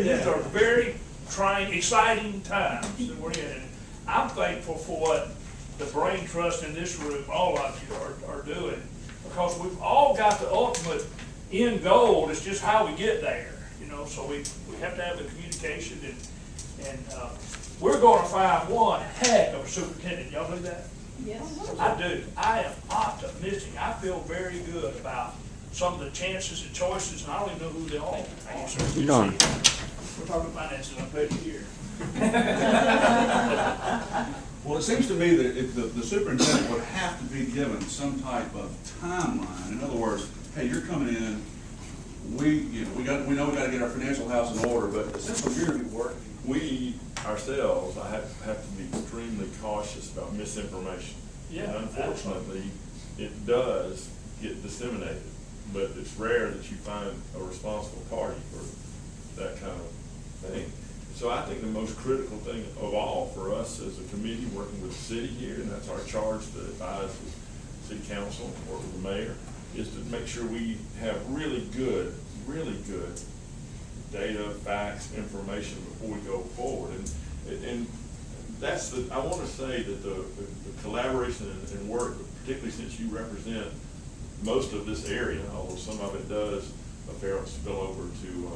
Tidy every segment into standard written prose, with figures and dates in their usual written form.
These are very trying, exciting times that we're in. I'm thankful for what the brain trust in this room, all of you are doing, because we've all got the ultimate end goal. It's just how we get there, you know. So we have to have the communication, and we're going to find one heck of a superintendent. Y'all believe that? Yes. I do. I am optimistic. I feel very good about some of the chances and choices, and I don't even know who they are. You don't. We're talking finances, I'm glad you're here. Well, it seems to me that if the superintendent would have to be given some type of timeline. In other words, hey, you're coming in, we know we got to get our financial house in order, but essentially you're going to be working. We ourselves, I have to be extremely cautious about misinformation. Yeah, And unfortunately, it does get disseminated, but it's rare that you find a responsible party for that kind of thing. So I think the most critical thing of all for us as a committee working with the city here, and that's our charge to advise the city council or the mayor, is to make sure we have really good data, facts, information before we go forward. And that's I want to say that the collaboration and work, particularly since you represent most of this area, although some of it does a fair spill over to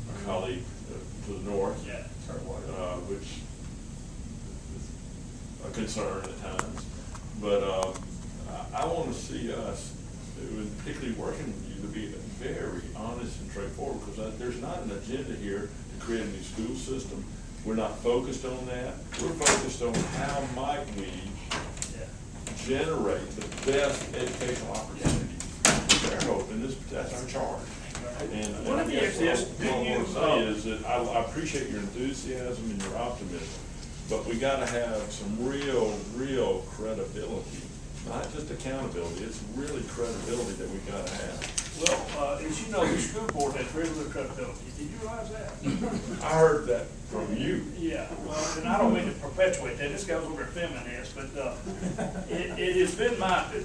our colleague to the north, Yeah. Which is a concern at times. But I want to see us, particularly working with you, to be very honest and straightforward, because there's not an agenda here to create a new school system. We're not focused on that. We're focused on how might we generate the best educational opportunities. It's our hope, and that's our charge. And Let me ask this. what I want to say is that I appreciate your enthusiasm and your optimism, but we got to have some real credibility, not just accountability. It's really credibility that we got to have. Well, as you know, the school board has very little credibility. Did you realize that? I heard that from you. Yeah, well, and I don't mean to perpetuate that. This guy's over at feminist, but it has been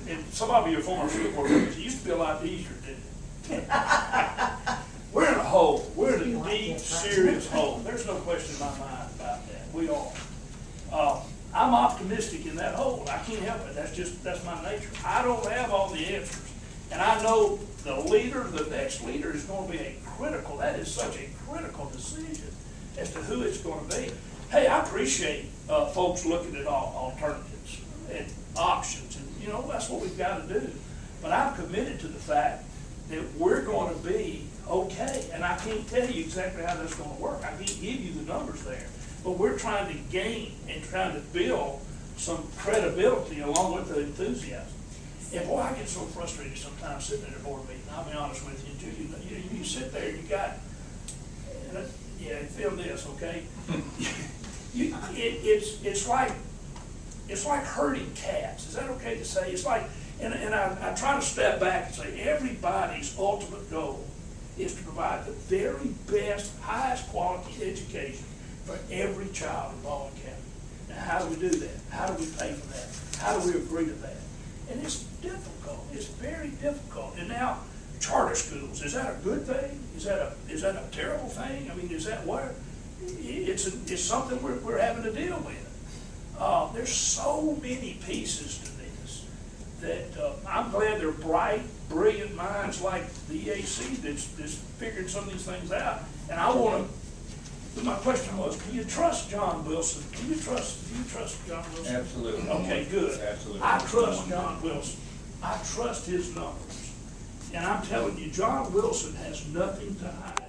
and some of you are former school board members. It used to be a lot easier, didn't it? We're in a hole. We're in a deep, serious hole. There's no question in my mind about that. We are. I'm optimistic in that hole. I can't help it. That's my nature. I don't have all the answers. And I know the next leader is going to be that is such a critical decision as to who it's going to be. Hey, I appreciate folks looking at all alternatives and options, and you know, that's what we've got to do. But I'm committed to the fact that we're going to be okay, and I can't tell you exactly how that's going to work. I can't give you the numbers there, but we're trying to gain and trying to build some credibility along with the enthusiasm. And boy, I get so frustrated sometimes sitting in a board meeting. I'll be honest with you, too. You sit there and you got, feel this, okay? It's like herding cats. Is that okay to say? It's like, and I try to step back and say everybody's ultimate goal is to provide the very best, highest quality education for every child in Baldwin County. Now, how do we do that? How do we pay for that? How do we agree to that? And it's difficult. It's very difficult. And now, charter schools, is that a good thing? Is that a terrible thing? I mean, is that what? It's something we're having to deal with. There's so many pieces to this that I'm glad they're bright, brilliant minds like the EAC that's figuring some of these things out. And I want to. My question was, can you trust John Wilson? Do you trust John Wilson? Absolutely. Okay, good. Absolutely. I trust John Wilson. I trust his numbers. And I'm telling you, John Wilson has nothing to hide.